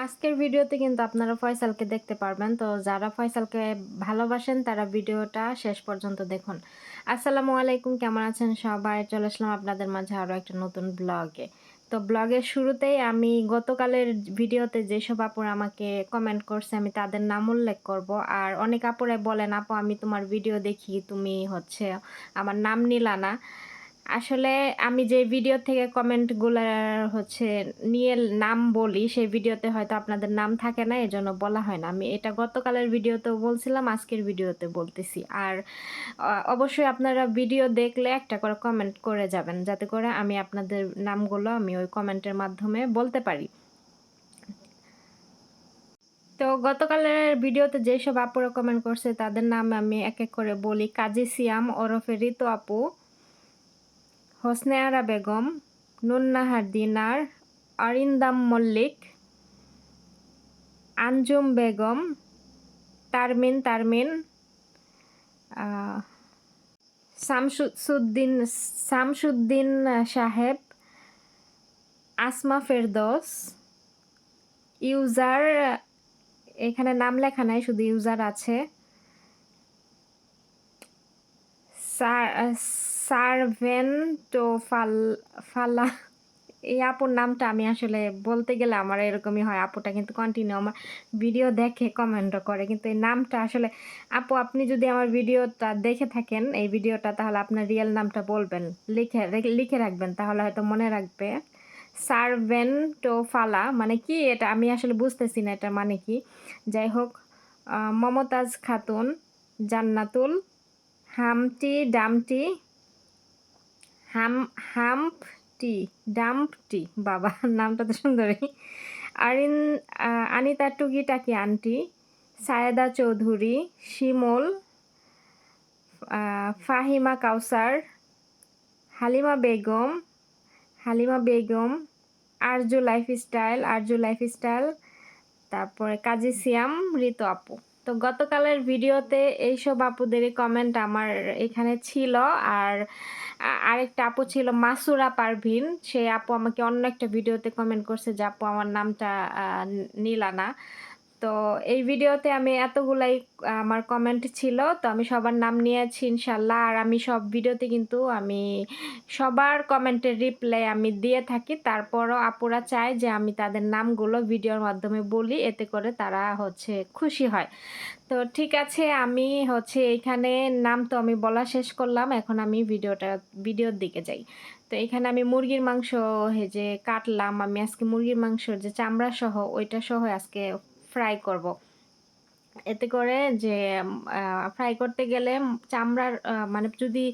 আজকের ভিডিওতে কিন্তু আপনারা ফয়সালকে দেখতে পারবেন। তো যারা ফয়সালকে ভালোবাসেন তারা ভিডিওটা শেষ পর্যন্ত দেখুন। আসসালামু আলাইকুম, কেমন আছেন সবাই? চলে আসলাম আপনাদের মাঝে আরও একটা নতুন ব্লগে। তো ব্লগের শুরুতেই আমি গতকালের ভিডিওতে যেসব আপুরা আমাকে কমেন্ট করছে আমি তাদের নাম উল্লেখ করব। আর অনেক আপুরাই বলেন, আপু আমি তোমার ভিডিও দেখি, তুমি আমার নাম নিলা না। আসলে আমি যে ভিডিও থেকে কমেন্টগুলা নিয়ে নাম বলি, সেই ভিডিওতে হয়তো আপনাদের নাম থাকে না, এজন্য বলা হয় না। আমি এটা গতকালের ভিডিওতেও বলছিলাম, আজকের ভিডিওতে বলতেছি। আর অবশ্যই আপনারা ভিডিও দেখলে একটা করে কমেন্ট করে যাবেন, যাতে করে আমি আপনাদের নামগুলো আমি ওই কমেন্টের মাধ্যমে বলতে পারি। তো গতকালের ভিডিওতে যেসব আপুরা কমেন্ট করছে তাদের নাম আমি এক এক করে বলি। কাজী সিয়াম ওরফে ঋতু আপু, হোসনে আরা বেগম, নুন্নাহার দিনার, অরিন্দাম মল্লিক, আঞ্জুম বেগম, তারমিন, আহ, শামসুদ্দিন সাহেব, আসমা ফেরদৌস, ইউজার, এখানে নাম লেখা নাই, শুধু ইউজার আছে, সার্ভেন্টো ফালা। এই আপুর নামটা আমি আসলে বলতে গেলে আমার এরকমই হয়। আপুটা কিন্তু কন্টিনিউ আমার ভিডিও দেখে কমেন্টও করে, কিন্তু এই নামটা আসলে, আপু আপনি যদি আমার ভিডিওটা দেখে থাকেন, এই ভিডিওটা, তাহলে আপনার রিয়েল নামটা বলবেন, লিখে রাখবেন, তাহলে হয়তো মনে রাখবে। সার্ভেন্টো ফালা মানে কি এটা আমি আসলে বুঝতেছি না, এটা মানে কি। যাই হোক, মমতাজ খাতুন, জান্নাতুল, ডামটি, হাম্পটি ডাম্পটি, বাবা নামটা তো সুন্দরই। আরিন আনিতা টুকিটাকি আন্টি, সায়েদা চৌধুরী, শিমুল, ফাহিমা কাউসার, হালিমা বেগম, আরজু লাইফস্টাইল, তারপরে কাজী সিয়াম, ঋতু আপু। তো গতকালের ভিডিওতে এইসব আপুদেরই কমেন্ট আমার এখানে ছিল। আর আরেকটা আপু ছিল মাসুরা পারভিন, সেই আপু আমাকে অন্য একটা ভিডিওতে কমেন্ট করছে যে আপু আমার নামটা নিলা না। তো এই ভিডিওতে আমি এতগুলাই আমার কমেন্ট ছিল, তো আমি সবার নাম নিয়েছি ইনশাল্লাহ। আর আমি সব ভিডিওতে কিন্তু আমি সবার কমেন্টের রিপ্লাই আমি দিয়ে থাকি। তারপরও আপুরা চায় যে আমি তাদের নামগুলো ভিডিওর মাধ্যমে বলি, এতে করে তারা খুশি হয়। তো ঠিক আছে, আমি এখানে নাম তো আমি বলা শেষ করলাম, এখন আমি ভিডিওর দিকে যাই। তো এখানে আমি মুরগির মাংস যে কাটলাম, আমি আজকে মুরগির মাংসর যে চামড়া সহ ওইটা সহ আজকে ফ্রাই করব। এতে করে যে ফ্রাই করতে গেলে চামড়ার মানে যদি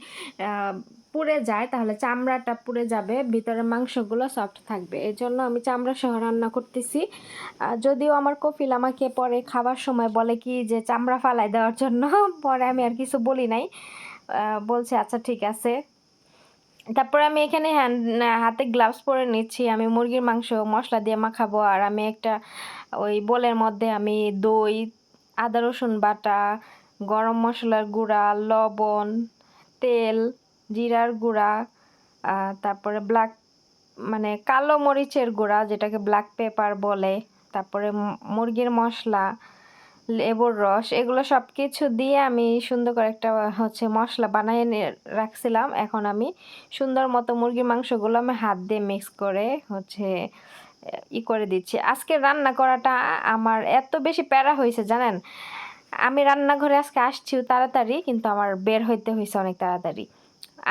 পুড়ে যায় তাহলে চামড়াটা পুড়ে যাবে, ভিতরের মাংসগুলো সফট থাকবে, এই জন্য আমি চামড়া সহ রান্না করতেছি। যদিও আমার কফিল আমাকে পরে খাবার সময় বলে কি যে চামড়া ফালাই দেওয়ার জন্য, পরে আমি আর কিছু বলি নাই, বলছে আচ্ছা ঠিক আছে। তারপরে আমি এখানে হাতে গ্লাভস পরে নিচ্ছি, আমি মুরগির মাংস মশলা দিয়ে মাখাবো। আর আমি একটা ওই বোলের মধ্যে আমি দই, আদা রসুন বাটা, গরম মশলার গুঁড়া, লবণ, তেল, জিরার গুঁড়া, তারপরে মানে কালো মরিচের গুঁড়া যেটাকে ব্ল্যাক পেপার বলে, তারপরে মুরগির মশলা, লেবুর রস, এগুলো সব কিছু দিয়ে আমি সুন্দর করে একটা মশলা বানিয়ে রাখছিলাম। এখন আমি সুন্দর মতো মুরগির মাংসগুলো আমি হাত দিয়ে মিক্স করে করে দিচ্ছি। আজকে রান্না করাটা আমার এত বেশি প্যারা হয়েছে জানেন, আমি রান্নাঘরে আজকে আসছিও তাড়াতাড়ি, কিন্তু আমার বের হইতে হয়েছে অনেক তাড়াতাড়ি।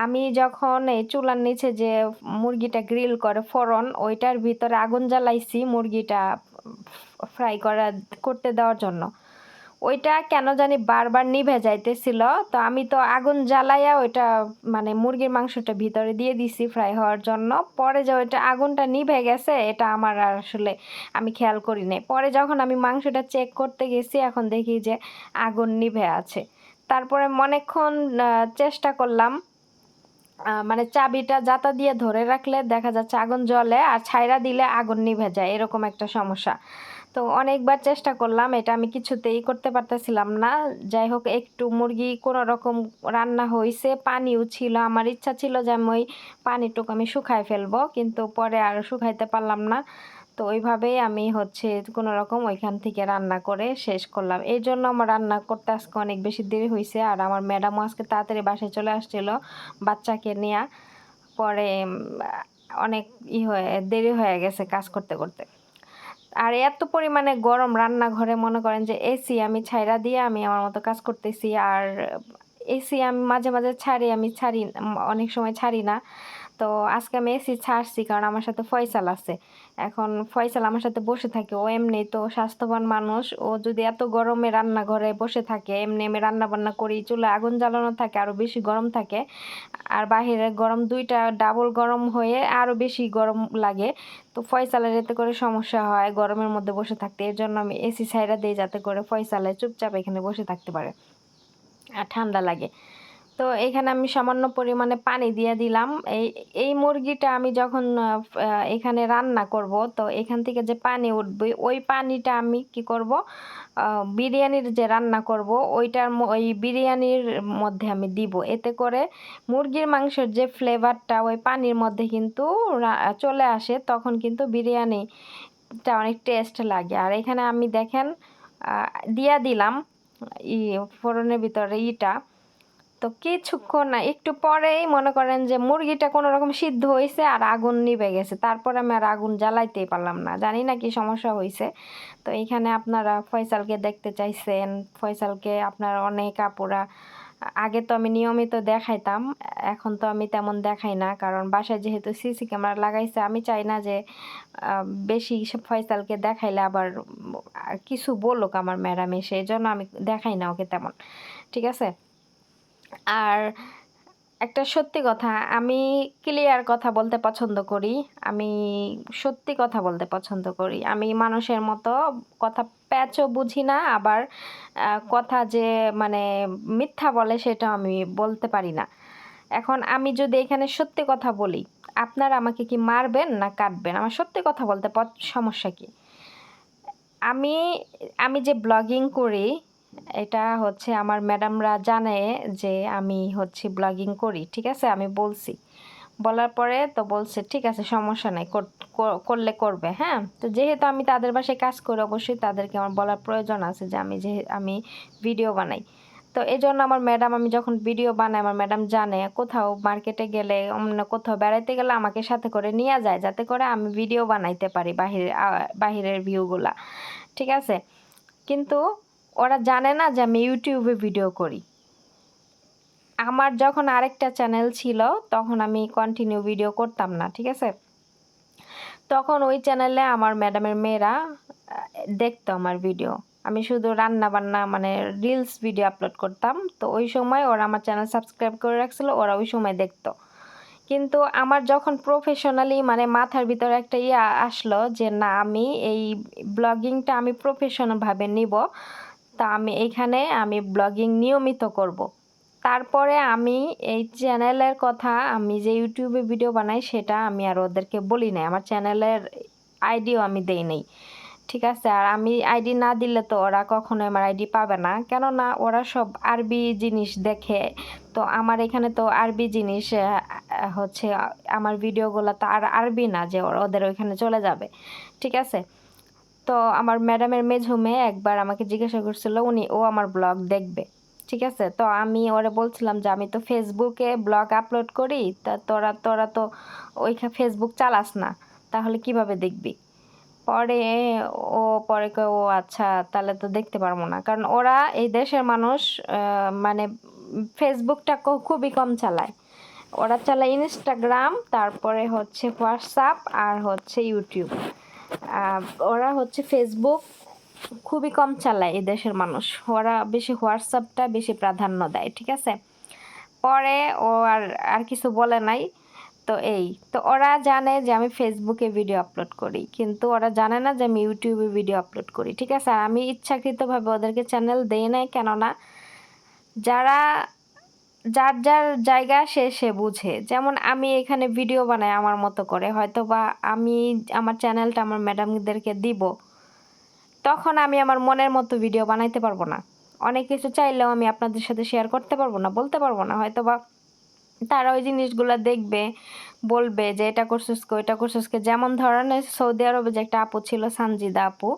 আমি যখন এই চুলার নিচে যে মুরগিটা গ্রিল করে ফোড়ন, ওইটার ভিতরে আগুন জ্বালাইছি মুরগিটা করতে দেওয়ার জন্য, ওইটা কেন জানি বারবার নিভে যাইতেছিল। তো আমি তো আগুন জ্বালাইয়া ওইটা মানে মুরগির মাংসটা ভিতরে দিয়ে দিছি ফ্রাই হওয়ার জন্য। পরে যে ওইটা আগুনটা নিভে গেছে, এটা আমার আর আসলে আমি খেয়াল করি নাই। পরে যখন আমি মাংসটা চেক করতে গেছি, এখন দেখি যে আগুন নিভে আছে। তারপরে অনেকক্ষণ চেষ্টা করলাম, মানে চাবিটা জাতা দিয়ে ধরে রাখলে দেখা যাচ্ছে আগুন জ্বলে, আর ছাইরা দিলে আগুন নিভে যায়, এরকম একটা সমস্যা। তো অনেকবার চেষ্টা করলাম, এটা আমি কিছুতেই করতে পারতেছিলাম না। যাই হোক, একটু মুরগি কোনো রকম রান্না হয়েছে, পানিও ছিল, আমার ইচ্ছা ছিল যে আমি ওই পানিটুকু আমি শুকায় ফেলবো, কিন্তু পরে আর শুকাইতে পারলাম না। তো ওইভাবেই আমি হচ্ছে কোনো রকম ওইখান থেকে রান্না করে শেষ করলাম। এই জন্য আমার রান্না করতে আজকে অনেক বেশি দেরি হয়েছে। আর আমার ম্যাডামও আজকে তাড়াতাড়ি বাসায় চলে আসছিল বাচ্চাকে নিয়ে। পরে অনেক দেরি হয়ে গেছে কাজ করতে করতে। আর এত পরিমাণে গরম রান্নাঘরে, মনে করেন যে এসি আমি ছাইড়া দিয়ে আমি আমার মতো কাজ করতেছি। আর এসি আমি মাঝে মাঝে ছাড়ি, অনেক সময় ছাড়ি না। তো আজকে আমি এসি ছাড়ছি কারণ আমার সাথে ফয়সাল আছে। এখন ফয়সাল আমার সাথে বসে থাকে, ও এমনি তো স্বাস্থ্যবান মানুষ, ও যদি এত গরমে রান্নাঘরে বসে থাকে, এমনি আমি রান্না বান্না করি, চুলায় আগুন জ্বালানো থাকে, আরও বেশি গরম থাকে। আর বাহিরের গরম দুইটা ডাবল গরম হয়ে আরও বেশি গরম লাগে। তো ফয়সালের এতে করে সমস্যা হয় গরমের মধ্যে বসে থাকতে। এর জন্য আমি এসি ছাইড়া দিই যাতে করে ফয়সালে চুপচাপ এখানে বসে থাকতে পারে আর ঠান্ডা লাগে। তো এখানে আমি সামান্য পরিমাণে পানি দিয়ে দিলাম। এই এই মুরগিটা আমি যখন এখানে রান্না করব, তো এখান থেকে যে পানি উঠবে ওই পানিটা আমি কি করব, বিরিয়ানির যে রান্না করব ওই বিরিয়ানির মধ্যে আমি দিব। এতে করে মুরগির মাংসের যে ফ্লেভারটা ওই পানির মধ্যে কিন্তু চলে আসে, তখন কিন্তু বিরিয়ানিটা অনেক টেস্ট লাগে। আর এখানে আমি দেখেন দিয়া দিলাম ফোড়নের ভিতরে তো কিছুক্ষণ না, একটু পরেই মনে করেন যে মুরগিটা কোনো রকম সিদ্ধ হয়েছে আর আগুন নিভে গেছে। তারপরে আমি আর আগুন জ্বালাইতেই পারলাম না, জানি না কি সমস্যা হয়েছে। তো এইখানে আপনারা ফয়সালকে দেখতে চাইছেন, ফয়সালকে আপনারা অনেক আপুরা, আগে তো আমি নিয়মিত দেখাইতাম, এখন তো আমি তেমন দেখাই না, কারণ বাসায় যেহেতু সিসি ক্যামেরা লাগাইছে, আমি চাই না যে বেশি ফয়সালকে দেখাইলে আবার কিছু বলুক আমার ম্যাডাম এসে, এই জন্য আমি দেখাই না ওকে তেমন। ঠিক আছে। আর একটা সত্যি কথা, আমি ক্লিয়ার কথা বলতে পছন্দ করি, আমি সত্যি কথা বলতে পছন্দ করি। আমি মানুষের মতো কথা প্যাচও বুঝি না, আবার কথা যে মানে মিথ্যা বলে সেটা আমি বলতে পারি না। এখন আমি যদি এখানে সত্যি কথা বলি, আপনারা আমাকে কি মারবেন না কাটবেন? আমার সত্যি কথা বলতে সমস্যা কি? আমি আমি যে ব্লগিং করি, এটা হচ্ছে আমার ম্যাডামরা জানে যে আমি হচ্ছে ব্লগিং করি। ঠিক আছে, আমি বলছি, বলার পরে তো বলছে ঠিক আছে সমস্যা নাই, করলে করবে। হ্যাঁ, তো যেহেতু আমি তাদের বাসায় কাজ করি, অবশ্যই তাদেরকে আমার বলার প্রয়োজন আছে যে আমি ভিডিও বানাই। তো এই জন্য আমার ম্যাডাম, আমি যখন ভিডিও বানাই, আমার ম্যাডাম জানে কোথাও মার্কেটে গেলে, অন্য কোথাও বেড়াইতে গেলে আমাকে সাথে করে নিয়ে যায়, যাতে করে আমি ভিডিও বানাইতে পারি বাহিরের ভিউগুলা। ঠিক আছে, কিন্তু ওরা জানে না যে আমি ইউটিউবে ভিডিও করি। আমার যখন আরেকটা চ্যানেল ছিল তখন আমি কন্টিনিউ ভিডিও করতাম না। ঠিক আছে, তখন ওই চ্যানেলে আমার ম্যাডামের মেয়েরা দেখতো আমার ভিডিও। আমি শুধু রান্না বান্না মানে রিলস ভিডিও আপলোড করতাম। তো ওই সময় ওরা আমার চ্যানেল সাবস্ক্রাইব করে রাখছিল, ওরা ওই সময় দেখতো। কিন্তু আমার যখন প্রফেশনালি মানে মাথার ভিতরে একটা আসলো যে না, আমি এই ব্লগিংটা আমি প্রফেশনালভাবে নিব, তা আমি ব্লগিং নিয়মিত করব। তারপরে আমি এই চ্যানেলের কথা, আমি যে ইউটিউবে ভিডিও বানাই সেটা আমি আর ওদেরকে বলি নাই, আমার চ্যানেলের আইডিও আমি দেই নাই। ঠিক আছে, আর আমি আইডি না দিলে তো ওরা কখনোই আমার আইডি পাবে না, কেননা ওরা সব আরবি জিনিস দেখে। তো আমার এখানে তো আরবি জিনিস হচ্ছে, আমার ভিডিওগুলো তো আর আরবি না যে ওদের ওইখানে চলে যাবে। ঠিক আছে, তো আমার ম্যাডামের মেঝো মেয়ে একবার আমাকে জিজ্ঞাসা করছিল ও আমার ব্লগ দেখবে। ঠিক আছে, তো আমি ওরা বলছিলাম যে আমি তো ফেসবুকে ব্লগ আপলোড করি, তা তোরা তো ফেসবুক চালাস না, তাহলে কিভাবে দেখবি? পরে পরে কয় ও আচ্ছা, তাহলে তো দেখতে পারবো না, কারণ ওরা এই দেশের মানুষ মানে ফেসবুকটা খুবই কম চালায়। ওরা চালায় ইনস্টাগ্রাম, তারপরে হচ্ছে হোয়াটসঅ্যাপ, আর হচ্ছে ইউটিউব। ওরা হচ্ছে ফেসবুক খুবই কম চালায় এই দেশের মানুষ, ওরা বেশি হোয়াটসঅ্যাপটা বেশি প্রাধান্য দেয়। ঠিক আছে, পরে ও আর আর কিছু বলে নাই। তো তো ওরা জানে যে আমি ফেসবুকে ভিডিও আপলোড করি, কিন্তু ওরা জানে না যে আমি ইউটিউবে ভিডিও আপলোড করি। ঠিক আছে, আর আমি ইচ্ছাকৃতভাবে ওদেরকে চ্যানেল দেই নাই, কেননা যারা যার যার জায়গা সে বুঝে। যেমন আমি এখানে ভিডিও বানাই আমার মতো করে, হয়তো বা আমি আমার চ্যানেলটা আমার ম্যাডামদেরকে দিব, তখন আমি আমার মনের মতো ভিডিও বানাইতে পারবো না। অনেক কিছু চাইলেও আমি আপনাদের সাথে শেয়ার করতে পারবো না, বলতে পারবো না, হয়তো বা তারা ওই জিনিসগুলো দেখবে, বলবে যে এটা করছিস কে, ওইটা করছিস কে। যেমন ধরনের সৌদি আরবে যে একটা আপু ছিল, সানজিদা আপু,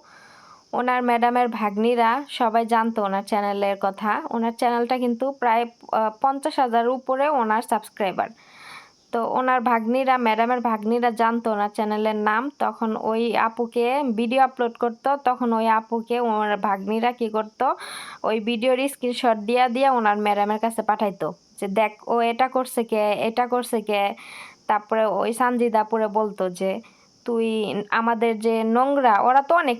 ওনার ম্যাডামের ভাগ্নিরা সবাই জানতো ওনার চ্যানেলের কথা। ওনার চ্যানেলটা কিন্তু প্রায় 50,000 উপরে ওনার সাবস্ক্রাইবার। তো ওনার ভাগ্নিরা, ম্যাডামের ভাগ্নিরা জানতো ওনার চ্যানেলের নাম। তখন ওই আপুকে ভিডিও আপলোড করতো, তখন ওই আপুকে ওনার ভাগ্নিরা কি করতো, ওই ভিডিওর স্ক্রিনশট দিয়া দিয়া ওনার ম্যাডামের কাছে পাঠাইতো যে দেখ ও এটা করছে কে, এটা করছে কে। তারপরে ওই সানজিদা আপুরে বলতো যে তুই আমাদের যে নোংরা, ওরা তো অনেক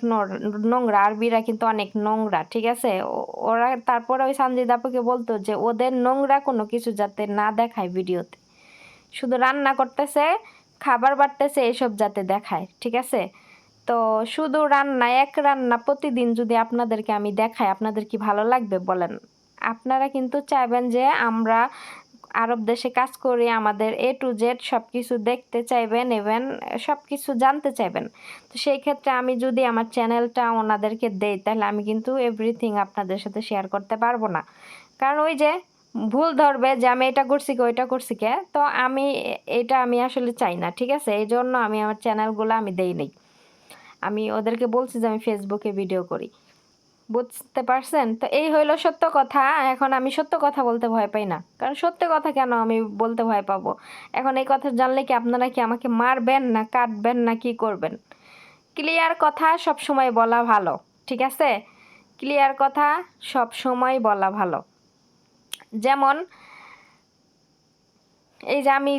নোংরা, আরবিরা কিন্তু অনেক নোংরা, ঠিক আছে। ওরা তারপরে ওই সানজিদা আপুকে বলতো যে ওদের নোংরা কোনো কিছু যাতে না দেখায় ভিডিওতে, শুধু রান্না করতেছে, খাবার বাড়তেছে, এসব যাতে দেখায়, ঠিক আছে। তো শুধু রান্না, এক রান্না প্রতিদিন যদি আপনাদেরকে আমি দেখাই, আপনাদের কি ভালো লাগবে বলেন? আপনারা কিন্তু চাইবেন যে আমরা আরব দেশে কাজ করি, আমাদের A to Z সব কিছু দেখতে চাইবেন, ইভেন সব কিছু জানতে চাইবেন। তো সেই ক্ষেত্রে আমি যদি আমার চ্যানেলটা ওনাদেরকে দেই, তাহলে আমি কিন্তু এভরিথিং আপনাদের সাথে শেয়ার করতে পারবো না। কারণ ওই যে ভুল ধরবে যে আমি এটা করছি কে, ওইটা করছি কে। তো এটা আমি আসলে চাই না, ঠিক আছে। এই জন্য আমি আমার চ্যানেলগুলো আমি দেই নাই। আমি ওদেরকে বলছি যে আমি ফেসবুকে ভিডিও করি। বুঝতে পারছেন? তো এই হইলো সত্য কথা। এখন আমি সত্য কথা বলতে ভয় পাই না। কারণ সত্য কথা কেন আমি বলতে ভয় পাবো? এখন এই কথা জানলে কি আপনারা কি আমাকে মারবেন, না কাটবেন, না কি করবেন? ক্লিয়ার কথা সব সময় বলা ভালো, ঠিক আছে। ক্লিয়ার কথা সব সময় বলা ভালো। যেমন এই যে আমি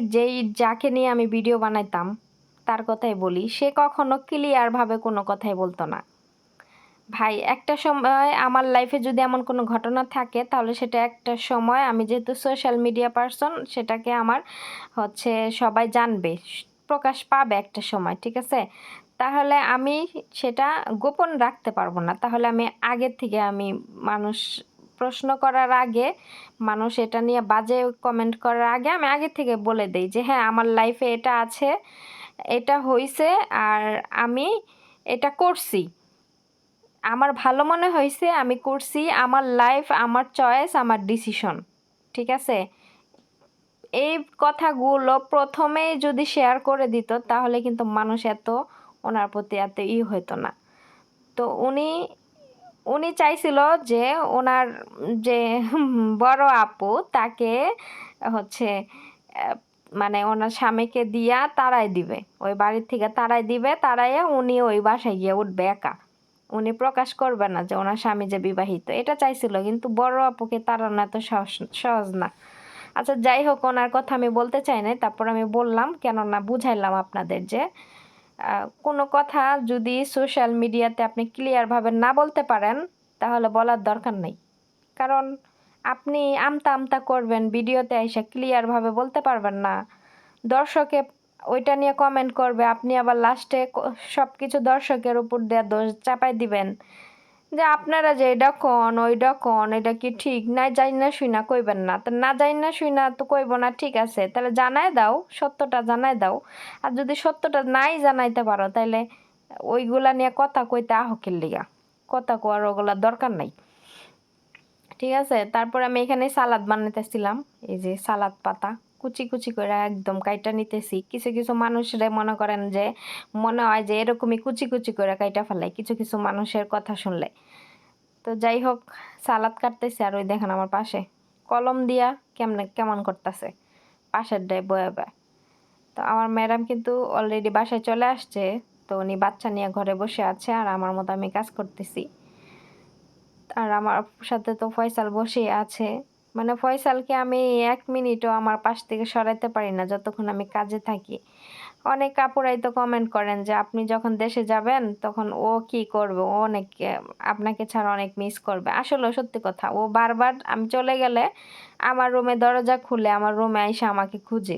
যাকে নিয়ে আমি ভিডিও বানাইতাম, তার কথাই বলি, সে কখনো ক্লিয়ারভাবে কোনো কথাই বলতো না। ভাই একটা সময় আমার লাইফে যদি এমন কোনো ঘটনা থাকে, তাহলে সেটা একটা সময়, আমি যেহেতু সোশ্যাল মিডিয়া পারসন, সেটাকে আমার হচ্ছে সবাই জানবে, প্রকাশ পাবে একটা সময়, ঠিক আছে। তাহলে আমি সেটা গোপন রাখতে পারবো না। তাহলে আমি আগের থেকে আমি মানুষ প্রশ্ন করার আগে, মানুষ এটা নিয়ে বাজে কমেন্ট করার আগে আমি আগে থেকে বলে দেই যে হ্যাঁ আমার লাইফে এটা আছে, এটা হইছে, আর আমি এটা করছি, আমার ভালো মনে হয়েছে, আমি করছি, আমার লাইফ, আমার চয়েস, আমার ডিসিশন, ঠিক আছে। এই কথাগুলো প্রথমেই যদি শেয়ার করে দিত, তাহলে কিন্তু মানুষ এত ওনার প্রতি এত হতো না। তো উনি উনি চাইছিল যে ওনার যে বড় আপু তাকে হচ্ছে মানে ওনার স্বামীকে দিয়া তাড়াই দিবে, ওই বাড়ির থেকে তাড়াই দিবে, তাড়াইয়া উনি ওই বাসায় গিয়ে উঠবে একা। উনি প্রকাশ করবে না যে ওনার স্বামী যে বিবাহিত, এটা চাইছিল। কিন্তু বড় আপুকে তাড়ানো এত সহজ না। আচ্ছা যাই হোক, ওনার কথা আমি বলতে চাই না, তারপর আমি বললাম, কেননা বুঝাইলাম আপনাদের যে কোনো কথা যদি সোশ্যাল মিডিয়াতে আপনি ক্লিয়ারভাবে না বলতে পারেন, তাহলে বলার দরকার নেই। কারণ আপনি আমতা আমতা করবেন, ভিডিওতে এসে ক্লিয়ারভাবে বলতে পারবেন না, দর্শকে ওইটা নিয়ে কমেন্ট করবে, আপনি আবার লাস্টে সব কিছু দর্শকের উপর দিয়ে দোষ চাপাই দিবেন যে আপনারা যে এটা কন, ওইটা কন, এটা কি ঠিক না, যাই না শুই না কইবেন না। তো না যাই না শুই না তো কইব না, ঠিক আছে, তাহলে জানাই দাও, সত্যটা জানাই দাও। আর যদি সত্যটা নাই জানাইতে পারো, তাহলে ওইগুলা নিয়ে কথা কইতে আহকের লিগা, কথা কোয়ার ওগুলা দরকার নাই, ঠিক আছে। তারপর আমি এখানে সালাদ বানাইতেছিলাম। এই যে সালাদ পাতা কুচি কুচি করে একদম কাইটা নিতেছি। কিছু কিছু মানুষরে মনে করেন যে মনে হয় যে এরকমই কুচি কুচি করে কাইটা ফেলাই কিছু কিছু মানুষের কথা শুনলে। তো যাই হোক, সালাদ কাটতেছি, আর ওই দেখেন আমার পাশে কলম দিয়া কেমন করতেছে পাশের ডায় বয়ে বয়ে। তো আমার ম্যাডাম কিন্তু অলরেডি বাসায় চলে আসছে। তো উনি বাচ্চা নিয়ে ঘরে বসে আছে, আর আমার মতো আমি কাজ করতেছি। আর আমার সাথে তো ফয়সাল বসেই আছে। মানে ফয়সালকে আমি 1 মিনিটও আমার পাশ থেকে সরাইতে পারি না যতক্ষণ আমি কাজে থাকি। অনেক আপুরাই তো কমেন্ট করেন যে আপনি যখন দেশে যাবেন তখন ও কি করবে, ও অনেক আপনাকে ছাড়া অনেক মিস করবে। আসলে সত্যি কথা, ও বারবার আমি চলে গেলে আমার রুমে দরজা খুলে আমার রুমে আইসা আমাকে খুঁজে।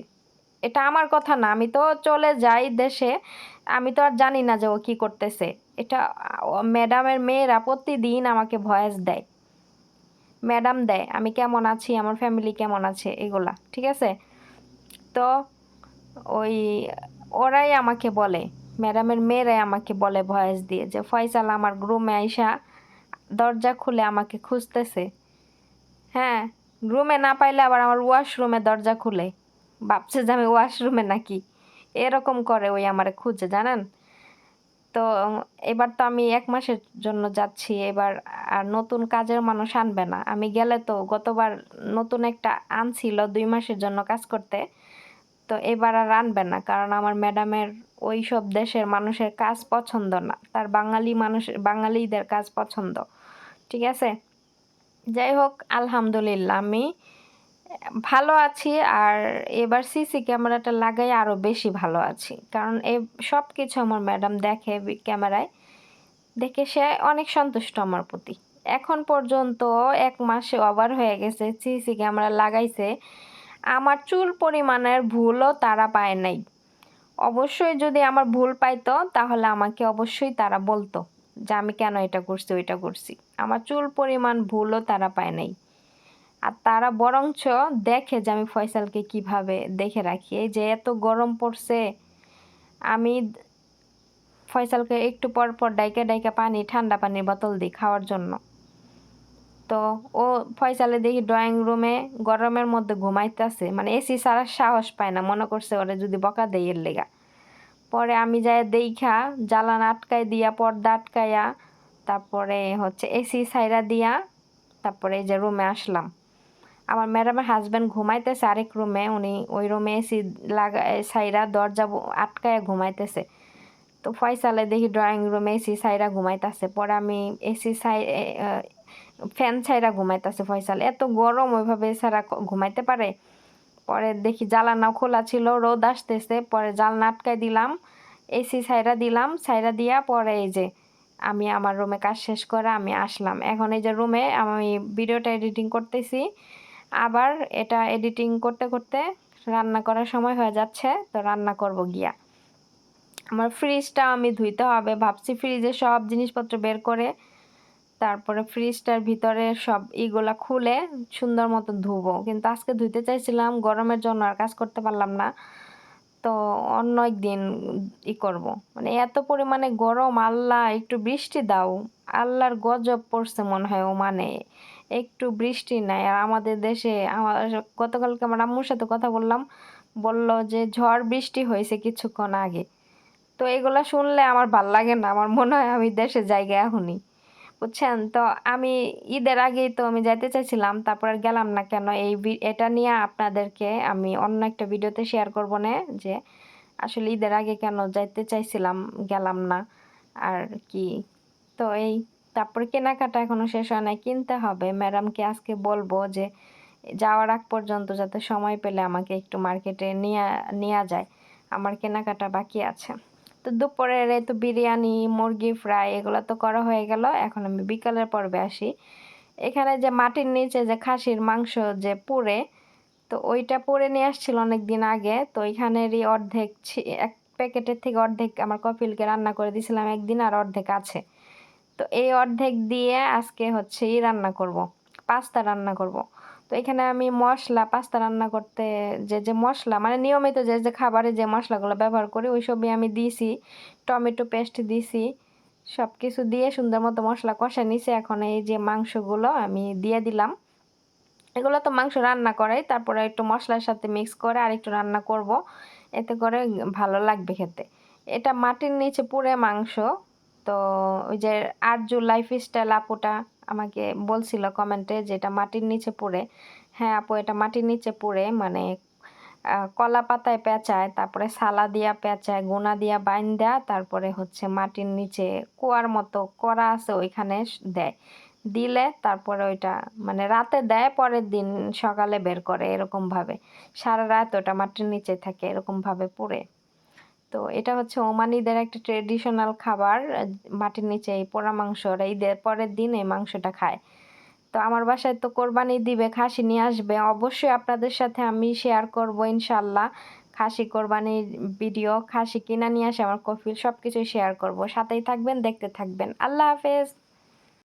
এটা আমার কথা না, আমি তো চলে যাই দেশে, আমি তো আর জানি না যে ও কি করতেছে। এটা ম্যাডামের মেয়েরা প্রতিদিন আমাকে ভয়েস দেয়, ম্যাডাম দেয় আমি কেমন আছি, আমার ফ্যামিলি কেমন আছে, এগুলা, ঠিক আছে। তো ওই ওরাই আমাকে বলে, ম্যাডামের মেয়েরাই আমাকে বলে ভয়েস দিয়ে যে ফয়সাল আমার রুমে আইসা দরজা খুলে আমাকে খুঁজতেছে। হ্যাঁ, রুমে না পাইলে আবার আমার ওয়াশরুমে দরজা খুলে ভাবছে যে আমি ওয়াশরুমে নাকি, এরকম করে ওই আমারে খুঁজে, জানেন। তো এবার তো আমি 1 মাসের জন্য যাচ্ছি, এবার আর নতুন কাজের মানুষ আনবে না। আমি গেলে তো গতবার নতুন একটা আনছিল 2 মাসের জন্য কাজ করতে, তো এবার আর আনবে না, কারণ আমার ম্যাডামের ওই সব দেশের মানুষের কাজ পছন্দ না, তার বাঙালিদের কাজ পছন্দ। ঠিক আছে, যাই হোক আলহামদুলিল্লাহ আমি ভালো আছি। আর এবার সিসি ক্যামেরাটা লাগাই আরও বেশি ভালো আছি, কারণ সব কিছু আমার ম্যাডাম দেখে ক্যামেরায়, দেখে সে অনেক সন্তুষ্ট আমার প্রতি। এখন পর্যন্ত 1 মাসে ওভার হয়ে গেছে সিসি ক্যামেরা লাগাইছে, আমার চুল পরিমাণের ভুলও তারা পায় নাই। অবশ্যই যদি আমার ভুল পাইতো তাহলে আমাকে অবশ্যই তারা বলতো যে আমি কেন এটা করছি ওইটা করছি। আমার চুল পরিমাণ ভুলও তারা পায় নাই। আর তারা বরঞ্চ দেখে যে আমি ফয়সালকে কিভাবে দেখে রাখি। এই যে এত গরম পড়ছে, আমি ফয়সালকে একটু পর পর ডাইকা ডাইকা পানি, ঠান্ডা পানির বোতল দিই খাওয়ার জন্য। তো ও ফয়সালে দেখি ড্রয়িং রুমে গরমের মধ্যে ঘুমাইতেছে, মানে এসি ছাড়ার সাহস পায় না, মনে করছে ওরে যদি বকা দেই এর লেগা। পরে আমি যাই দেইখা জ্বালান আটকাই দিয়া, পর্দা আটকাইয়া, তারপরে হচ্ছে এসি সাইরা দিয়া, তারপরে এই যে রুমে আসলাম। আমার ম্যাডামের হাজব্যান্ড ঘুমাইতেছে আরেক রুমে, উনি ওই রুমে এসি সাইরা দরজা আটকায়া ঘুমাইতেছে। তো ফয়সালে দেখি ড্রয়িং রুমে এসি সাইরা ঘুমাইতেছে, পরে আমি এসি ফ্যান ছাইরা ঘুমাইতেছে ফয়সাল। এত গরম, ওইভাবে ছাড়া ঘুমাইতে পারে? পরে দেখি জানালাও খোলা ছিল, রোদ আসতেছে, পরে জানলা আটকাই দিলাম, এসি সাইরা দিলাম, সাইরা দিয়া পরে এই যে আমি আমার রুমে কাজ শেষ করে আমি আসলাম। এখন এই যে রুমে আমি ভিডিওটা এডিটিং করতেছি, আবার এটা এডিটিং করতে করতে রান্না করার সময় হয়ে যাচ্ছে, তো রান্না করব গিয়া। আমার ফ্রিজটা আমি ধুইতে হবে, ভাবছি ফ্রিজে সব জিনিসপত্র বের করে তারপরে ফ্রিজটার ভিতরে সব ইগুলা খুলে সুন্দর মতো ধুবো, কিন্তু আজকে ধুইতে চাইছিলাম, গরমের জন্য আর কাজ করতে পারলাম না। তো অন্য একদিন করব। মানে এত পরিমাণে গরম, আল্লাহ একটু বৃষ্টি দাও। আল্লাহর গজব পড়ছে মনে হয়, ও মানে একটু বৃষ্টি নাই। আর আমাদের দেশে গতকালকে আমার আম্মুর সাথে কথা বললাম, বলল যে ঝড় বৃষ্টি হয়েছে কিছুক্ষণ আগে। তো এগুলা শুনলে আমার ভাল লাগে না, আমার মনে হয় আমি দেশে জায়গা এখনই, বুঝছেন। তো আমি ঈদের আগেই তো আমি যাইতে চাইছিলাম, তারপর আর গেলাম না কেন, এটা নিয়ে আপনাদেরকে আমি অন্য একটা ভিডিওতে শেয়ার করব না, যে আসলে ঈদের আগে কেন যাইতে চাইছিলাম গেলাম না আর কি। তো তারপরে কেনাকাটা এখনো শেষ হয় নাই, কিনতে হবে। ম্যাডামকে আজকে বলবো যে যাওয়ার আগ পর্যন্ত যাতে সময় পেলে আমাকে একটু মার্কেটে নিয়ে যায়, আমার কেনাকাটা বাকি আছে। তো দুপুরের এই তো বিরিয়ানি, মুরগি ফ্রাই এগুলো তো করা হয়ে গেল। এখন আমি বিকালের পর্বে আসি। এখানে যে মাটির নিচে যে খাসির মাংস যে পুড়ে, তো ওইটা পুড়ে নিয়ে আসছিল অনেক দিন আগে, তো ওইখানেরই অর্ধেক এক প্যাকেটের থেকে অর্ধেক আমার কপিলকে রান্না করে দিয়েছিলাম একদিন, আর অর্ধেক আছে। তো এই অর্ধেক দিয়ে আজকে হচ্ছে রান্না করব, পাস্তা রান্না করব। তো এখানে আমি মশলা, পাস্তা রান্না করতে যে মশলা মানে নিয়মিত যে খাবারে যে মশলাগুলো ব্যবহার করি ওই সবই আমি দিয়েছি, টমেটো পেস্ট দিয়েছি, সব কিছু দিয়ে সুন্দর মতো মশলা কষা নিছি। এখন এই যে মাংসগুলো আমি দিয়ে দিলাম, এগুলো তো মাংস রান্না করাই, তারপরে একটু মশলার সাথে মিক্স করে আর একটু রান্না করব, এতে করে ভালো লাগবে খেতে। এটা মাটির নিচে পুড়ে মাংস। তো ওই যে আরজু লাইফস্টাইল আপুটা আমাকে বলছিল কমেন্টে যে এটা মাটির নিচে পুড়ে। হ্যাঁ আপু, এটা মাটির নিচে পুড়ে, মানে কলা পাতায় পেঁচায়, তারপরে সালা দিয়া পেঁচায়, গুনা দিয়া বাইন্দা, তারপরে হচ্ছে মাটির নিচে কুয়ার মতো করা আছে ওইখানে দেয়, দিলে তারপরে ওইটা মানে রাতে দেয়, পরের দিন সকালে বের করে, এরকমভাবে সারা রাত ওটা মাটির নিচে থাকে, এরকমভাবে পুড়ে। তো এটা হচ্ছে ওমানিদের একটা ট্রেডিশনাল খাবার, মাটির নিচে এই পোড়া মাংস, ওরা ঈদের পরের দিন এই মাংসটা খায়। তো আমার বাসায় তো কোরবানি দিবে, খাসি নিয়ে আসবে, অবশ্যই আপনাদের সাথে আমি শেয়ার করব ইনশাল্লাহ। খাসি কোরবানির ভিডিও, খাসি কিনা নিয়ে আসে আমার কফিল, সব কিছুই শেয়ার করব। সাথেই থাকবেন, দেখতে থাকবেন। আল্লাহ হাফেজ।